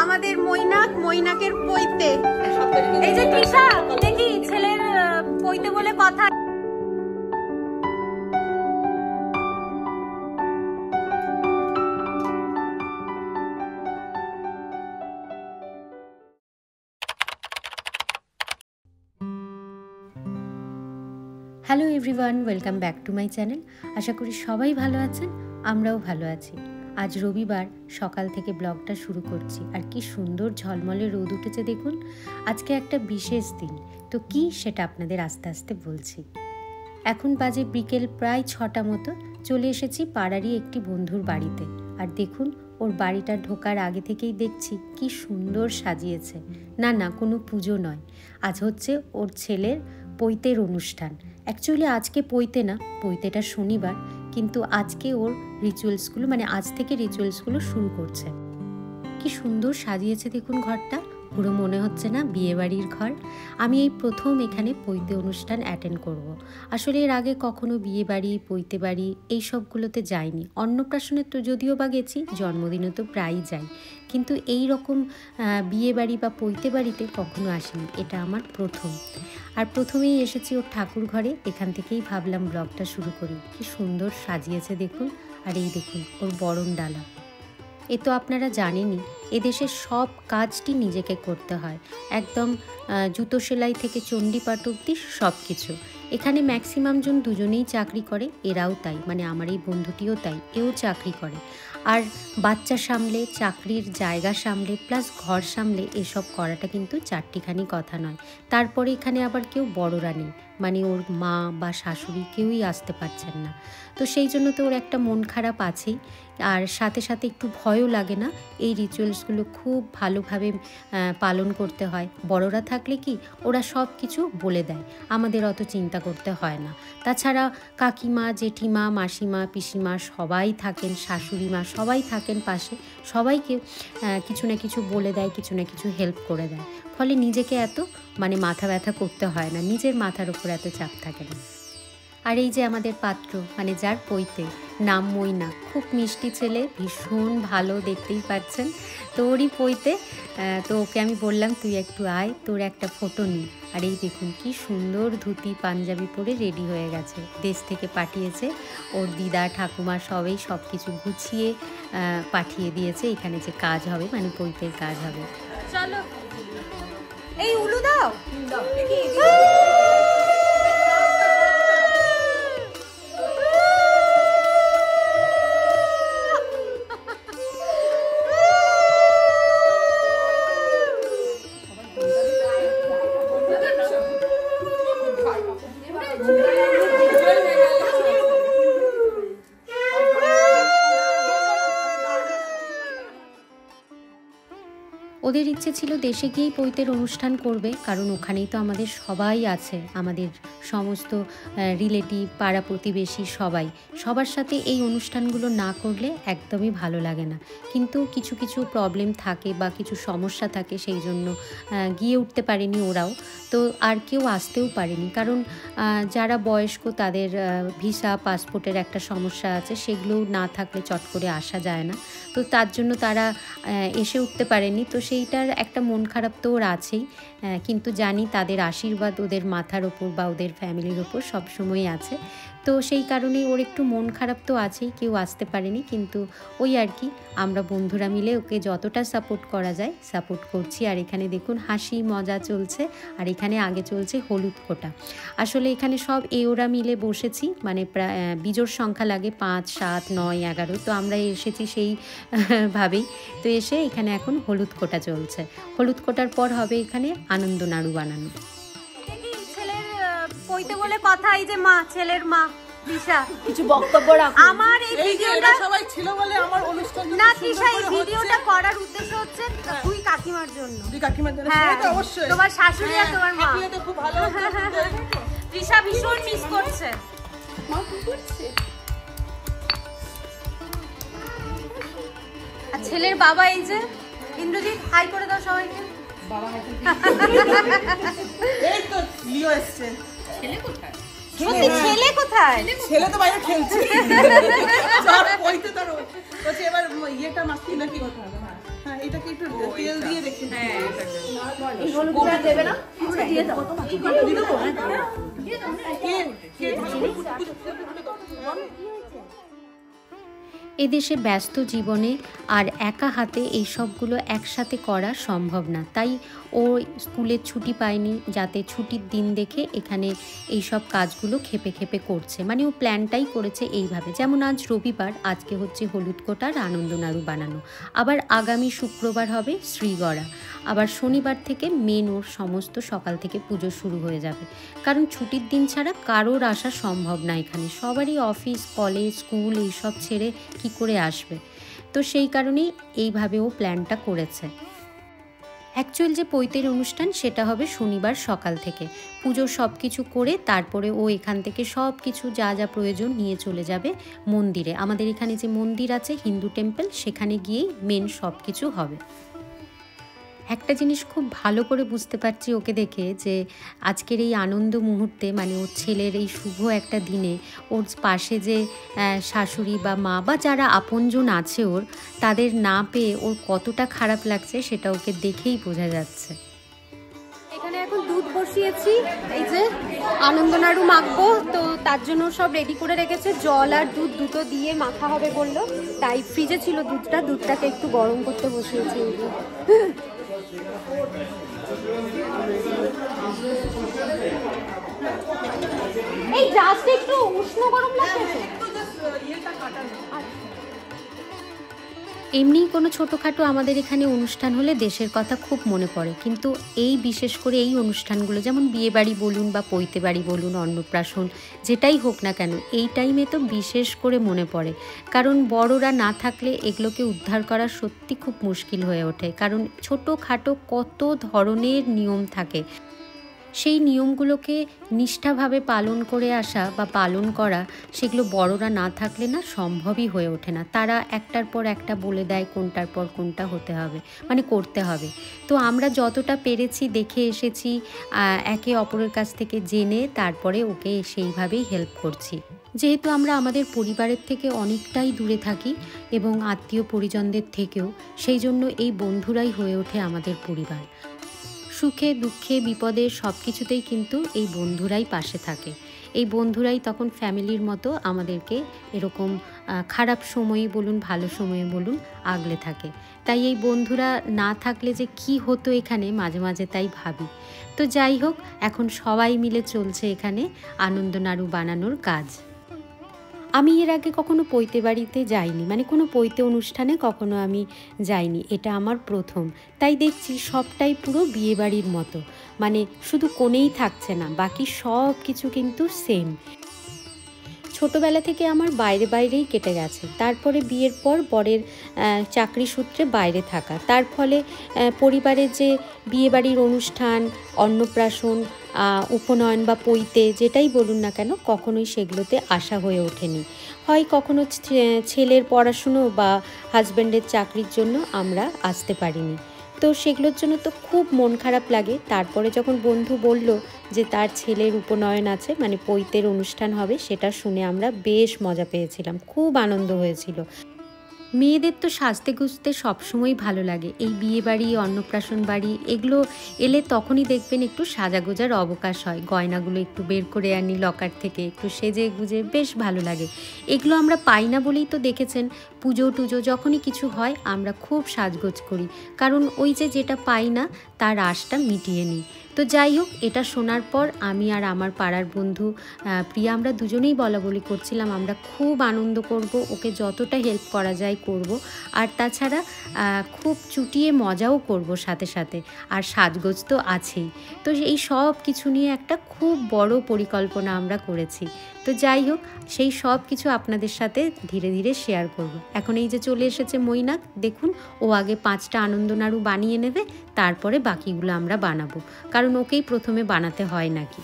আমাদের মৈনাকের পৈতে। এই যে তৃষা, দেখি ছেলের পৈতে বলে কথা। Hello everyone, welcome back to my channel. আশা করি সবাই ভালো আছেন, আমরাও ভালো আছি। আজ রবিবার সকাল থেকে ব্লগটা শুরু করছি, আর কি সুন্দর ঝলমলে রোদ উঠেছে দেখুন। আজকে একটা বিশেষ দিন, তো কি সেটা আপনাদের আস্তে আস্তে বলছি। এখন বাজে বিকেল প্রায় 6টা মতো। চলে এসেছি পাড়ারই একটি বন্ধুর বাড়িতে, আর দেখুন ওর বাড়িটা ঢোকার আগে থেকেই দেখছি কি সুন্দর সাজিয়েছে। না কোনো পুজো নয়, আজ হচ্ছে ওর ছেলের পৈতের অনুষ্ঠান। অ্যাকচুয়ালি আজকে পৈতে না, পৈতেটা শনিবার, কিন্তু আজকে ওর রিচুয়ালসগুলো আজ থেকে রিচুয়ালসগুলো শুরু করছে। কি সুন্দর সাজিয়েছে দেখুন ঘরটা, পুরো মনে হচ্ছে না বিয়েবাড়ির ঘর। আমি এই প্রথম এখানে পৈতে অনুষ্ঠান অ্যাটেন্ড করব। আসলে এর আগে কখনো বিয়েবাড়ি, পৈতে বাড়ি এই সবগুলোতে যাইনি। অন্নপ্রাশনে তো যদিও বা গেছি, জন্মদিনে তো প্রায়ই যাই, কিন্তু এই রকম বিয়েবাড়ি বা পৈতে বাড়িতে কখনো আসিনি, এটা আমার প্রথম। আর প্রথমেই এসেছি ওর ঠাকুর ঘরে, এখান থেকেই ভাবলাম ব্লগটা শুরু করি। কি সুন্দর সাজিয়েছে দেখুন। আর এই দেখুন ওর বরণ ডালা। এ তো আপনারা জানেনই, এদেশের সব কাজটি নিজেকে করতে হয়, একদম জুতো সেলাই থেকে চণ্ডীপাঠ অবধি সব কিছু। এখানে ম্যাক্সিমাম জন দুজনেই চাকরি করে, এরাও তাই, আমার এই বন্ধুটিও তাই, এও চাকরি করে। আর বাচ্চা সামলে, চাকরির জায়গা সামলে, প্লাস ঘর সামলে, এসব করাটা কিন্তু চারটিখানি কথা নয়। তারপরে এখানে আবার কেউ বড়রা নেই, ওর মা বা শাশুড়ি কেউই আসতে পারছেন না। তো সেই জন্য তো ওর একটা মন খারাপ আছেই, আর সাথে সাথে একটু ভয়ও লাগে না। এই রিচুয়ালসগুলো খুব ভালোভাবে পালন করতে হয়। বড়রা থাকলে কি ওরা সব কিছু বলে দেয়, আমাদের অত চিন্তা করতে হয় না। তাছাড়া কাকিমা, জেঠিমা, মাসিমা, পিসিমা সবাই থাকেন, শাশুড়ি মা সবাই থাকেন পাশে, সবাইকে কিছু না কিছু বলে দেয়, কিছু না কিছু হেল্প করে দেয়। ফলে নিজেকে এত মাথা ব্যথা করতে হয় না, নিজের মাথার উপর এত চাপ থাকে না। আর এই যে আমাদের পাত্র, যার পৈতে, নাম মৈনা, খুব মিষ্টি ছেলে, ভীষণ ভালো, দেখতেই পাচ্ছেন। তো ওরই পৈতে, তো ওকে আমি বললাম তুই একটু আয়, তোর একটা ফটো নিই। আর এই দেখুন কি সুন্দর ধুতি পাঞ্জাবি পরে রেডি হয়ে গেছে, দেশ থেকে পাঠিয়েছে ওর দিদা ঠাকুমা, সবাই সব কিছু গুছিয়ে পাঠিয়ে দিয়েছে। এখানে যে কাজ হবে, পৈতের কাজ হবে। চলো এই উলু দাও। ওদের ইচ্ছে ছিল দেশে গিয়েই পৈতের অনুষ্ঠান করবে, কারণ ওখানেই তো আমাদের সবাই আছে, আমাদের সমস্ত রিলেটিভ, পাড়া প্রতিবেশী সবার সাথে এই অনুষ্ঠানগুলো না করলে একদমই ভালো লাগে না। কিন্তু কিছু কিছু প্রবলেম থাকে বা কিছু সমস্যা থাকে, সেই জন্য গিয়ে উঠতে পারেনি ওরাও। তো আর কেউ আসতেও পারেনি, কারণ যারা বয়স্ক তাদের ভিসা পাসপোর্টের একটা সমস্যা আছে, সেগুলো না থাকলে চট করে আসা যায় না। তো তার জন্য তারা এসে উঠতে পারেনি। তো সেইটার একটা মন খারাপ তো ওর আছেই, কিন্তু জানি তাদের আশীর্বাদ ওদের মাথার ওপর বা ওদের ফ্যামিলির ওপর সবসময়ই আছে। তো সেই কারণেই ওর একটু মন খারাপ তো আছেই, কেউ আসতে পারেনি। কিন্তু ওই আর কি, আমরা বন্ধুরা মিলে ওকে যতটা সাপোর্ট করা যায় সাপোর্ট করছি। আর এখানে দেখুন হাসি মজা চলছে, আর এখানে আগে চলছে হলুদ কোটা। আসলে এখানে সব ওরা মিলে বসেছি, প্রায় বিজোড় সংখ্যা লাগে 5, 7, 9, 11, তো আমরা এসেছি সেই ভাবেই। তো এসে এখানে এখন হলুদ কোটা চলছে। হলুদ কোটার পর হবে এখানে আনন্দ নাড়ু বানানো। পৈতে বলে কথা, এই যে মা, ছেলের মা তৃষা, কিছু বক্তব্য রাখো। আমার এই ভিডিওটা সবাই ছিল বলে আমার অনুষ্ঠান না, তৃষা এই ভিডিওটা করার উদ্দেশ্য হচ্ছে তুই কাকিমার জন্য। তুই কাকিমার জন্য, হ্যাঁ সেটা অবশ্যই। তোমার শাশুড়ি আর তোমার মা, এটা খুব ভালো। তৃষা ভীষণ মিস করছে। মা কি করছে? আর ছেলের বাবা এই যে ইন্দ্রজিৎ, হাই করে দাও সবাইকে। বাবা হাই করে এই তো লিও এসছে। ছেলে কোথায়? ছেলে কোথায়? ছেলে তো বাইরে খেলছে। আর পয়তে তার হচ্ছে এবার ইয়েটা মাস্তি নাকি কথা হবে। হ্যাঁ এটাকে একটু তেল দিয়ে রেখে হ্যাঁ এই হলুদটা দেবে না দিয়ে দাও দিয়ে দেবো এদেশে ব্যস্ত জীবনে আর একা হাতে এই সবগুলো একসাথে করা সম্ভব না, তাই ও স্কুলের ছুটি পায়নি, যাতে ছুটির দিন দেখে এখানে এই সব কাজগুলো খেপে খেপে করছে। মানে ও প্ল্যানটাই করেছে এইভাবে, যেমন আজ রবিবার, আজকে হচ্ছে হলুদ কোটার আনন্দ নাড়ু বানানো, আবার আগামী শুক্রবার হবে শ্রীগড়া, আবার শনিবার থেকে মেন ওর সমস্ত সকাল থেকে পুজো শুরু হয়ে যাবে। কারণ ছুটির দিন ছাড়া কারোর আসা সম্ভব না এখানে, সবারই অফিস কলেজ স্কুল এইসব ছেড়ে কি করে আসবে। তো সেই কারণেই এইভাবে ও প্ল্যানটা করেছে। অ্যাকচুয়াল যে পৈতের অনুষ্ঠান সেটা হবে শনিবার সকাল থেকে, পুজোর সব কিছু করে তারপরে ও এখান থেকে সব কিছু যা যা প্রয়োজন নিয়ে চলে যাবে মন্দিরে। আমাদের এখানে যে মন্দির আছে হিন্দু টেম্পল, সেখানে গিয়েই মেন সব কিছু হবে। একটা জিনিস খুব ভালো করে বুঝতে পারছি ওকে দেখে, যে আজকের এই আনন্দ মুহূর্তে, মানে ওর ছেলের এই শুভ একটা দিনে ওর পাশে যে শাশুড়ি বা মা বা যারা আপনজন আছে ওর, তাদের না পেয়ে ওর কতটা খারাপ লাগছে সেটা ওকে দেখেই বোঝা যাচ্ছে। এখানে এখন দুধ বসিয়েছি, এই যে আনন্দ নাড়ু মাখবো, তো তার জন্য সব রেডি করে রেখেছে। জল আর দুধ দুটো দিয়ে মাখা হবে বললো, তাই ফ্রিজে ছিল দুধটাকে একটু গরম করতে বসিয়েছি। এই জাস্ট একটু উষ্ণ গরম লাগছে। এমনিই কোনো ছোটোখাটো আমাদের এখানে অনুষ্ঠান হলে দেশের কথা খুব মনে পড়ে, কিন্তু এই বিশেষ করে এই অনুষ্ঠানগুলো, যেমন বিয়েবাড়ি বলুন বা পৈতে বাড়ি বলুন, অন্নপ্রাশন, যেটাই হোক না কেন, এই টাইমে তো বিশেষ করে মনে পড়ে। কারণ বড়রা না থাকলে এগুলোকে উদ্ধার করা সত্যি খুব মুশকিল হয়ে ওঠে, কারণ ছোটোখাটো কত ধরনের নিয়ম থাকে, সেই নিয়মগুলোকে নিষ্ঠাভাবে পালন করে আসা বা পালন করা, সেগুলো বড়রা না থাকলে না সম্ভবই হয়ে ওঠে না। তারা একটার পর একটা বলে দেয় কোনটার পর কোনটা হতে হবে, মানে করতে হবে। তো আমরা যতটা পেরেছি দেখে এসেছি, একে অপরের কাছ থেকে জেনে তারপরে ওকে সেইভাবেই হেল্প করছি। যেহেতু আমরা আমাদের পরিবারের থেকে অনেকটাই দূরে থাকি এবং আত্মীয় পরিজনদের থেকেও, সেই জন্য এই বন্ধুরাই হয়ে ওঠে আমাদের পরিবার। সুখে দুঃখে বিপদে সব কিছুতেই কিন্তু এই বন্ধুরাই পাশে থাকে। এই বন্ধুরাই তখন ফ্যামিলির মতো আমাদেরকে এরকম খারাপ সময়ে বলুন ভালো সময়ে বলুন আগলে থাকে। তাই এই বন্ধুরা না থাকলে যে কি হতো এখানে মাঝে মাঝে তাই ভাবি। তো যাই হোক, এখন সবাই মিলে চলছে এখানে আনন্দ নাড়ু বানানোর কাজ। আমি এর আগে কখনো পৈতে বাড়িতে যাইনি, মানে কোনো পৈতে অনুষ্ঠানে কখনো আমি যাইনি, এটা আমার প্রথম। তাই দেখছি সবটাই পুরো বিয়েবাড়ির মতো, মানে শুধু কোণেই থাকছে না, বাকি সব কিছু কিন্তু সেম। ছোটোবেলা থেকে আমার বাইরেই কেটে গেছে, তারপরে বিয়ের পর বরের চাকরি সূত্রে বাইরে থাকা, তার ফলে পরিবারের যে বিয়েবাড়ির অনুষ্ঠান, অন্নপ্রাশন, উপনয়ন বা পৈতে যেটাই বলুন না কেন, কখনোই সেগুলোতে আসা হয়ে ওঠেনি। হয় কখনো ছেলের পড়াশুনো বা হাজব্যান্ডের চাকরির জন্য আমরা আসতে পারিনি। তো সেগুলোর জন্য তো খুব মন খারাপ লাগে। তারপরে যখন বন্ধু বলল যে তার ছেলের উপনয়ন আছে, মানে পৈতের অনুষ্ঠান হবে, সেটা শুনে আমরা বেশ মজা পেয়েছিলাম, খুব আনন্দ হয়েছিল। মেয়েদের তো সাজতে গুজতে সবসময় ভালো লাগে, এই বিয়ে বাড়ি অন্নপ্রাশন বাড়ি এগুলো এলে তখনই দেখবেন একটু সাজাগোজার অবকাশ হয়, গয়নাগুলো একটু বের করে আনি লকার থেকে, একটু সেজে গুজে বেশ ভালো লাগে। এগুলো আমরা পাই না বলেই তো দেখেছেন পুজো টুজো যখনই কিছু হয় আমরা খুব সাজগোজ করি, কারণ ওই যে যেটা পাই না তার আশটা মিটিয়ে নিই। তো যাই হোক, এটা শোনার পর আমি আর আমার পাড়ার বন্ধু প্রিয়া আমরা দুজনেই বলাবলি করছিলাম আমরা খুব আনন্দ করব, ওকে যতটা হেল্প করা যায় করব, আর তাছাড়া খুব চুটিয়ে মজাও করব সাথে সাথে, আর সাজগোজ তো আছেই। তো এই সব কিছু নিয়ে একটা খুব বড় পরিকল্পনা আমরা করেছি। তো যাই হোক, সেই সব কিছু আপনাদের সাথে ধীরে ধীরে শেয়ার করব। এখন এই যে চলে এসেছে মৈনাক, দেখুন ও আগে 5টা আনন্দ নাড়ু বানিয়ে নেবে, তারপরে বাকিগুলো আমরা বানাবো, কারণ ওকেই প্রথমে বানাতে হয় নাকি।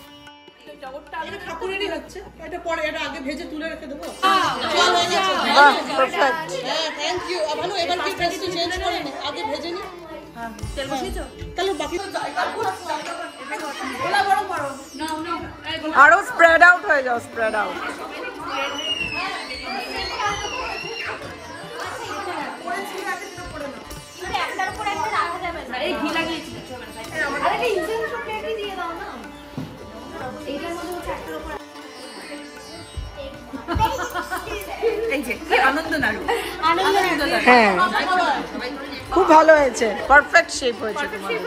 ঠাকুরেরই হচ্ছে, এটা পরে, এটা আগে ভেজে তুলে রেখে দেবো। বাহ, পারফেক্ট। হ্যাঁ, থ্যাংক ইউ। ভালো, এবার কি কিছু চেঞ্জ করে নি, আগে ভেজে নি। হ্যাঁ, তেল বসিয়েছো? তাহলে বাকি আরো স্প্রেড আউট হয়ে যাও, স্প্রেড আউট। একটার এই ঘি লাগিয়েছি আরে একটা ইনসেন্স প্লেটই দিয়ে দাও না, এইটার মধ্যে হচ্ছে একটার উপর এই যে আনন্দ নাড়ু হ্যাঁ খুব ভালো হয়েছে, পারফেক্ট শেপ হয়েছে তোমাদের।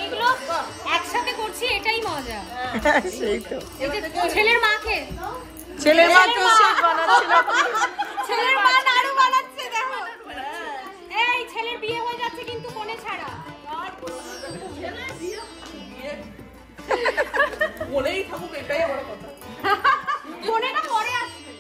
এগুলো একসাথে করছি, এটাই মজা। সেই তো এই যে ছেলের মাকে, ছেলের মা কি শেপ বানাচ্ছিল? ছেলের মা নাড়ু বানাচ্ছে, দেখো এই ছেলের বিয়ে হয়ে যাচ্ছে কিন্তু কোণে ছাড়া। বলেই থাকুক, এটাই আমার কথা। কোণেটা পরে আসবে।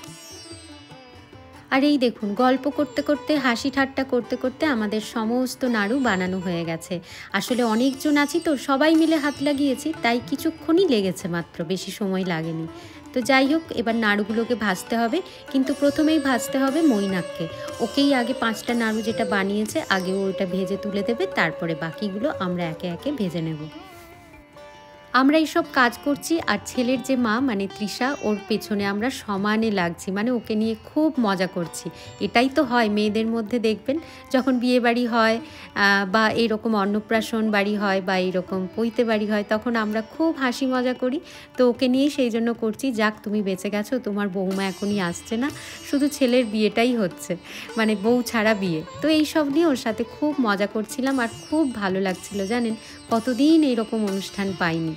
আর এই দেখুন, গল্প করতে করতে, হাসি ঠাট্টা করতে করতে আমাদের সমস্ত নাড়ু বানানো হয়ে গেছে। আসলে অনেকজন আছি তো, সবাই মিলে হাত লাগিয়েছি, তাই কিছুক্ষণই লেগেছে মাত্র, বেশি সময় লাগেনি। তো যাই হোক, এবার নাড়ুগুলোকে ভাজতে হবে, কিন্তু প্রথমেই ভাজতে হবে মৈনাককে। ওকেই আগে 5টা নাড়ু যেটা বানিয়েছে আগে ওটা ভেজে তুলে দেবে, তারপরে বাকিগুলো আমরা একে একে ভেজে নেব। আমরা এইসব কাজ করছি আর ছেলের যে মা মানে তৃষা, ওর পেছনে আমরা সমানে লাগছি, মানে ওকে নিয়ে খুব মজা করছি। এটাই তো হয় মেয়েদের মধ্যে, দেখবেন যখন বিয়ে বাড়ি হয় বা এরকম অন্নপ্রাশন বাড়ি হয় বা এরকম পৈতে বাড়ি হয়, তখন আমরা খুব হাসি মজা করি। তো ওকে নিয়েই সেই জন্য করছি, যাক তুমি বেঁচে গেছো, তোমার বৌমা এখনই আসছে না, শুধু ছেলের বিয়েটাই হচ্ছে, মানে বউ ছাড়া বিয়ে। তো এইসব নিয়ে ওর সাথে খুব মজা করছিলাম আর খুব ভালো লাগছিল। জানেন, কতদিন এইরকম অনুষ্ঠান পাইনি।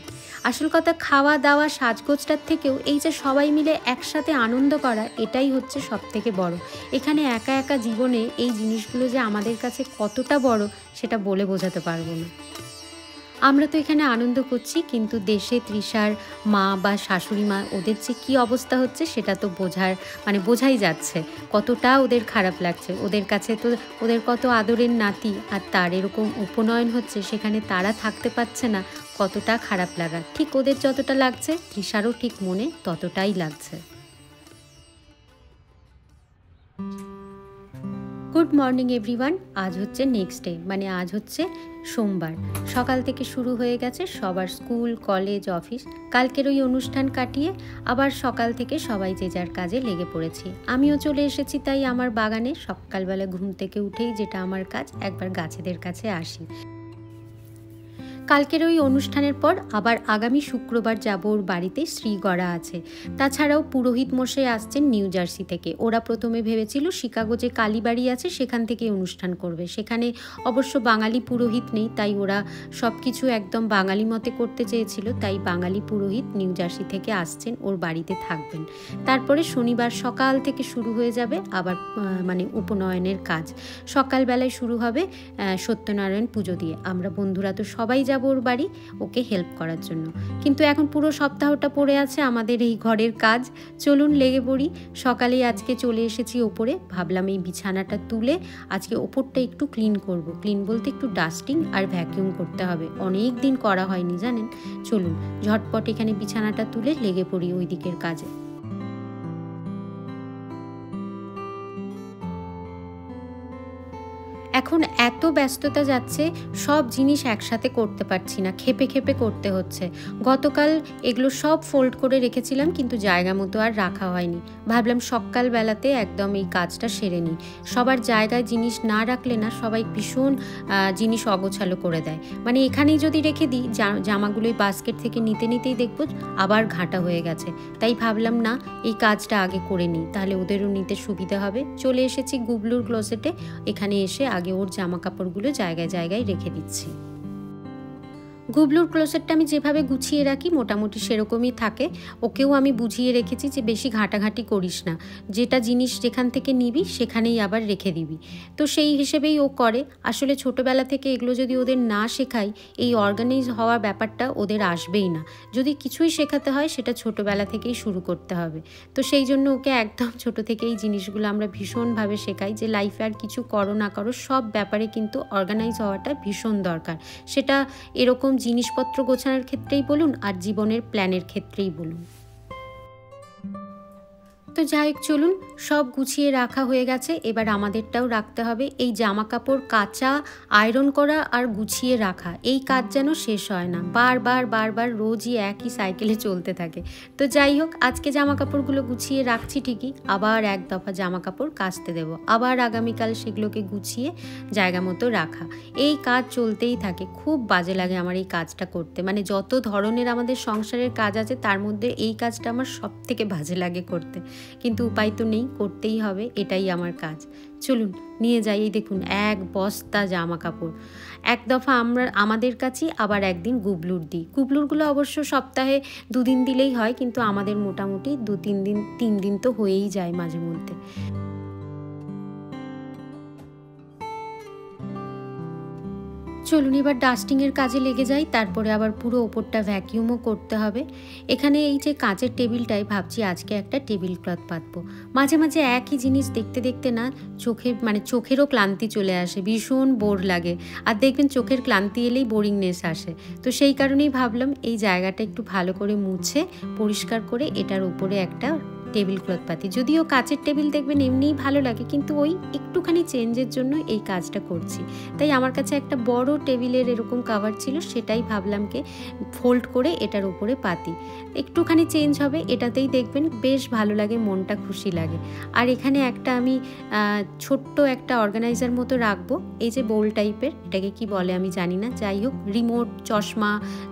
আসল কথা, খাওয়া দাওয়া সাজগোজটার থেকেও এই যে সবাই মিলে একসাথে আনন্দ করা, এটাই হচ্ছে সব থেকে বড়। এখানে একা একা জীবনে এই জিনিসগুলো যে আমাদের কাছে কতটা বড়, সেটা বলে বোঝাতে পারবো না। আমরা তো এখানে আনন্দ করছি, কিন্তু দেশে তৃষার মা বা শাশুড়ি মা, ওদের যে কী অবস্থা হচ্ছে সেটা তো বোঝাই যাচ্ছে, কতটা ওদের খারাপ লাগছে। ওদের কাছে তো ওদের কত আদরের নাতি, আর তার এরকম উপনয়ন হচ্ছে, সেখানে তারা থাকতে পারছে না, কতটা খারাপ লাগা। ঠিক ওদের যতটা লাগছে, তৃষারও ঠিক মনে ততটাই লাগছে। Good morning everyone. আজ হচ্ছে নেক্সট ডে, মানে আজ হচ্ছে সোমবার। সকাল থেকে শুরু হয়ে গেছে সবার স্কুল, কলেজ, অফিস। কালকের ওই অনুষ্ঠান কাটিয়ে আবার সকাল থেকে সবাই যে যার কাজে লেগে পড়েছি। আমিও চলে এসেছি তাই আমার বাগানে। সকালবেলা ঘুম থেকে উঠেই যেটা আমার কাজ, একবার গাছেদের কাছে আসি। কালকের ওই অনুষ্ঠানের পর আবার আগামী শুক্রবার যাব ওর বাড়িতে, শ্রীগড়া আছে। তাছাড়াও পুরোহিত মশাই আসছেন নিউ জার্সি থেকে। ওরা প্রথমে ভেবেছিল শিকাগো যে কালীবাড়ি আছে সেখান থেকে অনুষ্ঠান করবে। সেখানে অবশ্য বাঙালি পুরোহিত নেই, তাই ওরা সব কিছু একদম বাঙালি মতে করতে চেয়েছিল। তাই বাঙালি পুরোহিত নিউ জার্সি থেকে আসছেন, ওর বাড়িতে থাকবেন। তারপরে শনিবার সকাল থেকে শুরু হয়ে যাবে আবার মানে উপনয়নের কাজ। সকালবেলায় শুরু হবে সত্যনারায়ণ পুজো দিয়ে। আমরা বন্ধুরা তো সবাই যাব ওর বাড়ি ওকে হেল্প করার জন্য। কিন্তু এখন পুরো সপ্তাহটা পড়ে আছে আমাদের এই ঘরের কাজ। চলুন লেগে পড়ি। সকালেই আজকে চলে এসেছি ওপরে, ভাবলাম এই বিছানাটা তুলে আজকে ওপরটা একটু ক্লিন করব। ক্লিন বলতে একটু ডাস্টিং আর ভ্যাকিউম করতে হবে, অনেক দিন করা হয়নি জানেন। চলুন ঝটপট এখানে বিছানাটা তুলে লেগে পড়ি ওই দিকের কাজে। এখন এত ব্যস্ততা যাচ্ছে, সব জিনিস একসাথে করতে পারছি না, খেপে খেপে করতে হচ্ছে। গতকাল এগুলো সব ফোল্ড করে রেখেছিলাম, কিন্তু জায়গা মতো আর রাখা হয়নি। ভাবলাম সকালবেলাতে একদম এই কাজটা সেরে নিই। সবার জায়গায় জিনিস না রাখলে না সবাই ভীষণ জিনিস অগোছালো করে দেয়। মানে এখানেই যদি রেখে দিই, জামাগুলোই বাস্কেট থেকে নিতে নিতেই দেখবো আবার ঘাঁটা হয়ে গেছে। তাই ভাবলাম না, এই কাজটা আগে করে নিই, তাহলে ওদেরও নিতে সুবিধা হবে। চলে এসেছি গুবলুর ক্লোজেটে। এখানে এসে আগে ওর জামা কাপড়গুলো জায়গায় জায়গায় রেখে দিচ্ছি। গুবলুর ক্লোজেটটা আমি যেভাবে গুছিয়ে রাখি মোটামুটি সেরকমই থাকে। ওকেও আমি বুঝিয়ে রেখেছি যে বেশি ঘাটাঘাটি করিস না, যেটা জিনিস যেখান থেকে নিবি সেখানেই আবার রেখে দিবি। তো সেই হিসেবেই ও করে। আসলে ছোটোবেলা থেকে এগুলো যদি ওদের না শেখাই, এই অর্গানাইজ হওয়ার ব্যাপারটা ওদের আসবেই না। যদি কিছুই শেখাতে হয় সেটা ছোটোবেলা থেকেই শুরু করতে হবে। তো সেই জন্য ওকে একদম ছোটো থেকে এই জিনিসগুলো আমরা ভীষণভাবে শেখাই যে লাইফে আর কিছু করো না করো, সব ব্যাপারে কিন্তু অর্গানাইজ হওয়াটা ভীষণ দরকার। সেটা এরকম জিনিসপত্র গোছানোর ক্ষেত্রেই বলুন আর জীবনের প্ল্যানের ক্ষেত্রেই বলুন। তো যাই হোক চলুন, সব গুছিয়ে রাখা হয়ে গেছে, এবার আমাদেরটাও রাখতে হবে। এই জামা কাপড় কাচা, আয়রন করা আর গুছিয়ে রাখা, এই কাজ যেন শেষ হয় না, বারবার রোজই একই সাইকেলে চলতে থাকে। তো যাই হোক, আজকে জামা কাপড়গুলো গুছিয়ে রাখছি ঠিকই, আবার এক দফা জামা কাপড় কাচতে দেবো, আবার আগামীকাল সেগুলোকে গুছিয়ে জায়গা মতো রাখা, এই কাজ চলতেই থাকে। খুব বাজে লাগে আমার এই কাজটা করতে, মানে যত ধরনের আমাদের সংসারের কাজ আছে তার মধ্যে এই কাজটা আমার সব থেকে বাজে লাগে করতে, কিন্তু উপায় তো নেই, করতেই হবে, এটাই আমার কাজ। চলুন নিয়ে যাই। এই দেখুন, এক বস্তা জামা কাপড়। এক দফা আমাদের কাছেই, আবার একদিন গুবলুর দিই। গুবলুরগুলো অবশ্য সপ্তাহে 2 দিন দিলেই হয়, কিন্তু আমাদের মোটামুটি 2-3 দিন 3 দিন তো হয়েই যায় মাঝে মধ্যে। চলুন এবার ডাস্টিংয়ের কাজে লেগে যাই, তারপরে আবার পুরো ওপরটা ভ্যাকিউমও করতে হবে। এখানে এই যে কাঁচের টেবিলটাই ভাবছি আজকে একটা টেবিল ক্লথ পাতবো। মাঝে মাঝে একই জিনিস দেখতে দেখতে না চোখেরও ক্লান্তি চলে আসে, ভীষণ বোর লাগে। আর দেখবেন চোখের ক্লান্তি এলেই বোরিংনেস আসে। তো সেই কারণেই ভাবলাম এই জায়গাটা একটু ভালো করে মুছে পরিষ্কার করে এটার উপরে একটা টেবিল ক্লথ পাতি। যদিও কাচের টেবিল দেখবেন এমনিই ভালো লাগে, কিন্তু ওই একটুখানি চেঞ্জের জন্য এই কাজটা করছি। তাই আমার কাছে একটা বড় টেবিলের এরকম কাভার ছিল, সেটাই ভাবলাম কে ফোল্ড করে এটার উপরে পাতি, একটুখানি চেঞ্জ হবে, এটাতেই দেখবেন বেশ ভালো লাগে, মনটা খুশি লাগে। আর এখানে একটা আমি ছোট্ট একটা অর্গানাইজার মতো রাখবো, এই যে বোল টাইপের, এটাকে কি বলে আমি জানি না, যাই হোক রিমোট,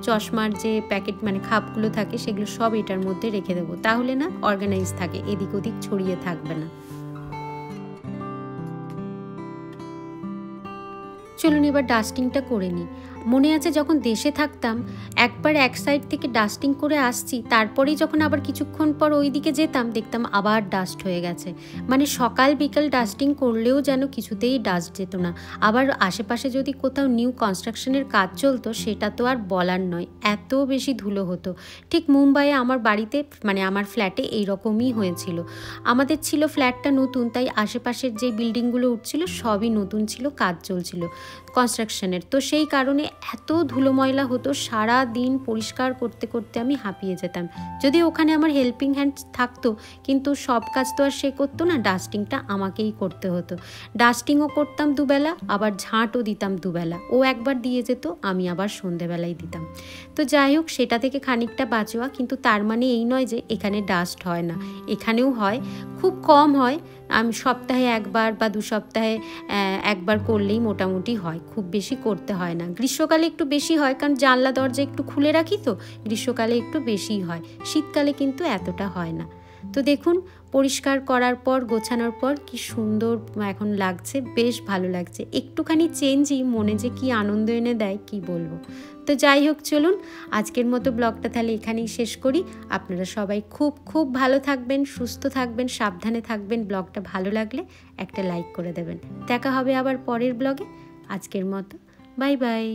চশমার যে প্যাকেট মানে খাপগুলো থাকে সেগুলো সব এটার মধ্যে রেখে দেবো, তাহলে না অর্গানাইজ থাকে, এদিক ওদিক ছড়িয়ে থাকবে না। চলুন এবার ডাস্টিংটা করে নিই। মনে আছে যখন দেশে থাকতাম একবার এক সাইড থেকে ডাস্টিং করে আসছি, তারপরেই যখন আবার কিছুক্ষণ পর ওই দিকে যেতাম দেখতাম আবার ডাস্ট হয়ে গেছে। মানে সকাল বিকাল ডাস্টিং করলেও যেন কিছুতেই ডাস্ট যেত না। আবার আশেপাশে যদি কোথাও নিউ কনস্ট্রাকশনের কাজ চলতো সেটা তো আর বলার নয়, এত বেশি ধুলো হতো। ঠিক মুম্বাইয়ে আমার বাড়িতে মানে আমার ফ্ল্যাটে এইরকমই হয়েছিল। আমাদের ছিল ফ্ল্যাটটা নতুন, তাই আশেপাশের যে বিল্ডিংগুলো উঠছিল সবই নতুন ছিল, কাজ চলছিল কনস্ট্রাকশনের। তো সেই কারণে এত ধুলো ময়লা হতো, সারা দিন পরিষ্কার করতে করতে আমি হাঁপিয়ে যেতাম। যদি ওখানে আমার হেল্পিং হ্যান্ড থাকতো, কিন্তু সব কাজ তো আর সে করতো না, ডাস্টিংটা আমাকেই করতে হতো। ডাস্টিংও করতাম দুবেলা, আবার ঝাঁটও দিতাম দুবেলা। ও একবার দিয়ে যেত, আমি আবার সন্ধেবেলায় দিতাম। তো যাই হোক, সেটা থেকে খানিকটা বাঁচোয়া, কিন্তু তার মানে এই নয় যে এখানে ডাস্ট হয় না, এখানেও হয়, খুব কম হয়। আমি সপ্তাহে একবার বা 2 সপ্তাহে একবার করলেই মোটামুটি হয়, খুব বেশি করতে হয় না। গ্রীষ্মকালে একটু বেশি হয়, কারণ জানলা দরজা একটু খুলে রাখি, তো গ্রীষ্মকালে একটু বেশিই হয়, শীতকালে কিন্তু এতটা হয় না। তো দেখুন পরিষ্কার করার পর গোছানোর পর কি সুন্দর এখন লাগছে, বেশ ভালো লাগছে। একটুখানি চেঞ্জই মনে যে কি আনন্দ এনে দেয় কি বলবো। তো যাই হোক চলুন আজকের মতো ব্লগটা তাহলে এখানেই শেষ করি। আপনারা সবাই খুব খুব ভালো থাকবেন, সুস্থ থাকবেন, সাবধানে থাকবেন। ব্লগটা ভালো লাগলে একটা লাইক করে দেবেন। দেখা হবে আবার পরের ব্লগে। আজকের মতো বাই বাই।